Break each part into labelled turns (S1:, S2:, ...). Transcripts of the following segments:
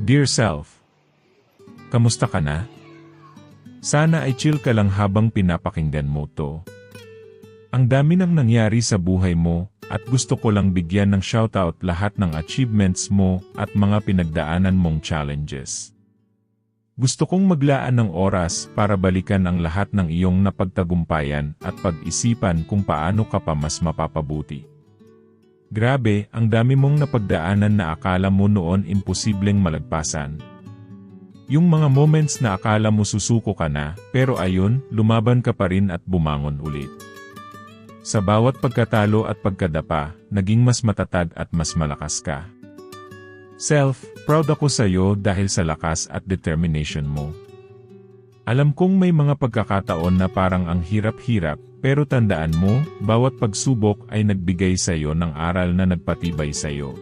S1: Dear self, kamusta ka na? Sana ay chill ka lang habang pinapakinggan mo to. Ang dami nang nangyari sa buhay mo, at gusto ko lang bigyan ng shoutout lahat ng achievements mo at mga pinagdaanan mong challenges. Gusto kong maglaan ng oras para balikan ang lahat ng iyong napagtagumpayan at pag-isipan kung paano ka pa mas mapapabuti. Grabe, ang dami mong napagdaanan na akala mo noon imposibleng malagpasan. Yung mga moments na akala mo susuko ka na, pero ayun, lumaban ka pa rin at bumangon ulit. Sa bawat pagkatalo at pagkadapa, naging mas matatag at mas malakas ka. Self, proud ako sa iyo dahil sa lakas at determination mo. Alam kong may mga pagkakataon na parang ang hirap-hirap, pero tandaan mo, bawat pagsubok ay nagbigay sa iyo ng aral na nagpatibay sa iyo.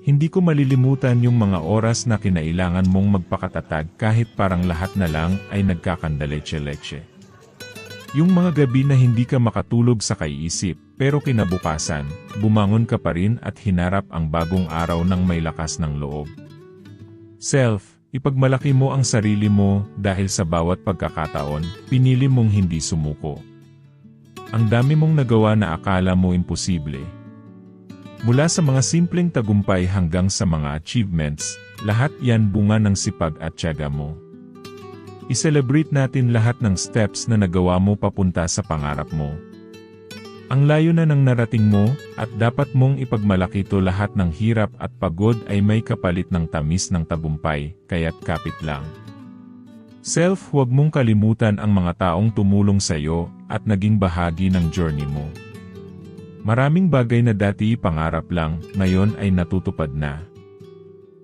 S1: Hindi ko malilimutan yung mga oras na kinailangan mong magpakatatag kahit parang lahat na lang ay nagkakandaletse-letse. Yung mga gabi na hindi ka makatulog sa kaiisip, pero kinabukasan, bumangon ka pa rin at hinarap ang bagong araw ng may lakas ng loob. Self, ipagmalaki mo ang sarili mo dahil sa bawat pagkakataon, pinili mong hindi sumuko. Ang dami mong nagawa na akala mo imposible. Mula sa mga simpleng tagumpay hanggang sa mga achievements, lahat yan bunga ng sipag at tiyaga mo. I-celebrate natin lahat ng steps na nagawa mo papunta sa pangarap mo. Ang layo na ng narating mo, at dapat mong ipagmalaki to lahat ng hirap at pagod ay may kapalit ng tamis ng tagumpay, kaya't kapit lang. Self, huwag mong kalimutan ang mga taong tumulong sa iyo at naging bahagi ng journey mo. Maraming bagay na dati pangarap lang, ngayon ay natutupad na.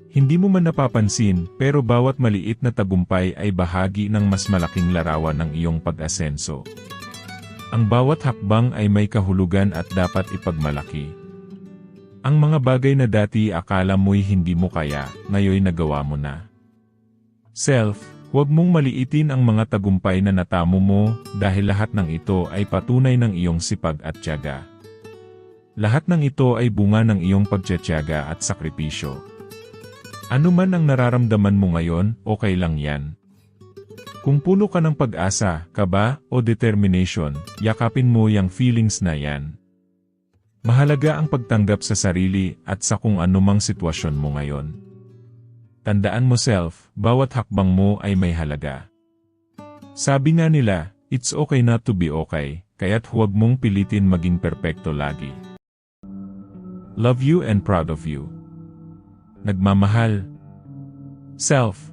S1: Hindi mo man napapansin, pero bawat maliit na tagumpay ay bahagi ng mas malaking larawan ng iyong pag-asenso. Ang bawat hakbang ay may kahulugan at dapat ipagmalaki. Ang mga bagay na dati akala mo'y hindi mo kaya, ngayon nagawa mo na. Self, huwag mong maliitin ang mga tagumpay na natamo mo dahil lahat ng ito ay patunay ng iyong sipag at tiyaga. Lahat ng ito ay bunga ng iyong pagtitiyaga at sakripisyo. Ano man ang nararamdaman mo ngayon, okay lang yan. Kung puno ka ng pag-asa, kaba, o determination, yakapin mo yung feelings na yan. Mahalaga ang pagtanggap sa sarili at sa kung anumang sitwasyon mo ngayon. Tandaan mo self, bawat hakbang mo ay may halaga. Sabi nga nila, it's okay not to be okay, kaya't huwag mong pilitin maging perpekto lagi. Love you and proud of you. Nagmamahal. Self.